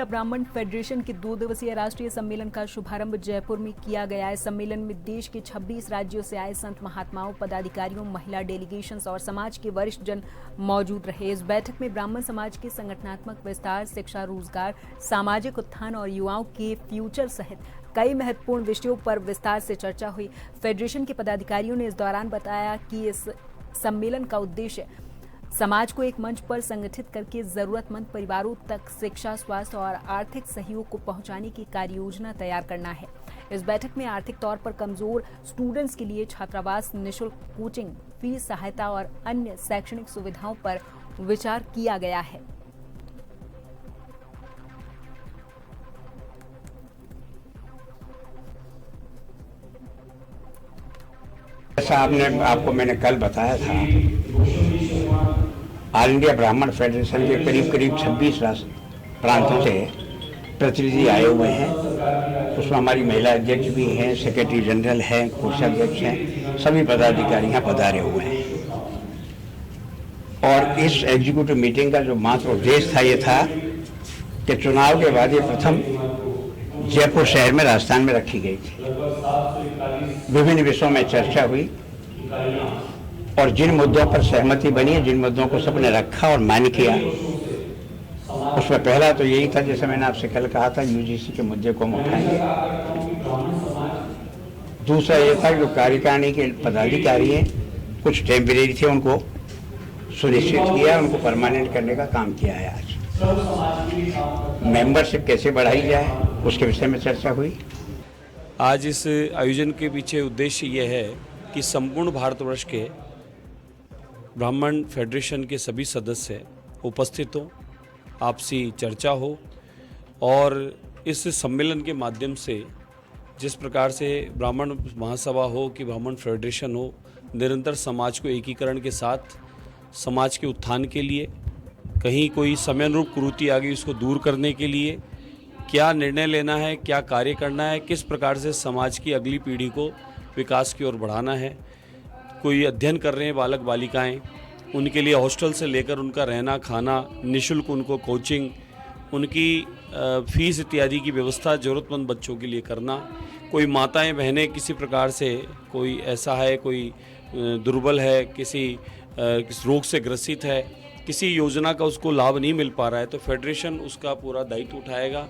ब्राह्मण फेडरेशन के 2 दिवसीय राष्ट्रीय सम्मेलन का शुभारंभ जयपुर में किया गया है। सम्मेलन में देश के 26 राज्यों से आए संत महात्माओं, पदाधिकारियों, महिला डेलीगेशंस और समाज के वरिष्ठ जन मौजूद रहे। इस बैठक में ब्राह्मण समाज के संगठनात्मक विस्तार, शिक्षा, रोजगार, सामाजिक उत्थान और युवाओं के फ्यूचर सहित कई महत्वपूर्ण विषयों पर विस्तार से चर्चा हुई। फेडरेशन के पदाधिकारियों ने इस दौरान बताया कि इस सम्मेलन का उद्देश्य समाज को एक मंच पर संगठित करके जरूरतमंद परिवारों तक शिक्षा, स्वास्थ्य और आर्थिक सहयोग को पहुंचाने की कार्य योजना तैयार करना है। इस बैठक में आर्थिक तौर पर कमजोर स्टूडेंट्स के लिए छात्रावास, निःशुल्क कोचिंग, फीस सहायता और अन्य शैक्षणिक सुविधाओं पर विचार किया गया है। जैसा आपको मैंने कल बताया था, ऑल इंडिया ब्राह्मण फेडरेशन के करीब 26 प्रांतों से प्रतिनिधि आए हुए हैं। उसमें हमारी महिला अध्यक्ष भी हैं, सेक्रेटरी जनरल हैं, कोषाध्यक्ष हैं, सभी पदाधिकारी यहाँ पधारे हुए हैं। और इस एग्जीक्यूटिव मीटिंग का जो मात्र उद्देश्य था ये था कि चुनाव के बाद ये प्रथम जयपुर शहर में, राजस्थान में रखी गई थी। विभिन्न विषयों में चर्चा हुई और जिन मुद्दों पर सहमति बनी, जिन मुद्दों को सबने रखा और मान्य किया, उसमें पहला तो यही था, जैसे मैंने आपसे कल कहा था, यूजीसी के मुद्दे को हम उठाएंगे। दूसरा ये था कि जो कार्यकारिणी के पदाधिकारी हैं, कुछ टेम्परेरी थे, उनको सुनिश्चित किया, उनको परमानेंट करने का काम किया है। आज मेंबरशिप कैसे बढ़ाई जाए उसके विषय में चर्चा हुई। आज इस आयोजन के पीछे उद्देश्य ये है कि संपूर्ण भारतवर्ष के ब्राह्मण फेडरेशन के सभी सदस्य उपस्थित हों, आपसी चर्चा हो और इस सम्मेलन के माध्यम से जिस प्रकार से ब्राह्मण महासभा हो कि ब्राह्मण फेडरेशन हो, निरंतर समाज को एकीकरण के साथ समाज के उत्थान के लिए, कहीं कोई समयानुरूप कुरीति आ गई उसको दूर करने के लिए क्या निर्णय लेना है, क्या कार्य करना है, किस प्रकार से समाज की अगली पीढ़ी को विकास की ओर बढ़ाना है। कोई अध्ययन कर रहे हैं बालक बालिकाएं, उनके लिए हॉस्टल से लेकर उनका रहना खाना, निःशुल्क उनको कोचिंग, उनकी फीस इत्यादि की व्यवस्था ज़रूरतमंद बच्चों के लिए करना। कोई माताएं बहनें किसी प्रकार से, कोई ऐसा है, कोई दुर्बल है, किसी रोग से ग्रसित है, किसी योजना का उसको लाभ नहीं मिल पा रहा है, तो फेडरेशन उसका पूरा दायित्व उठाएगा।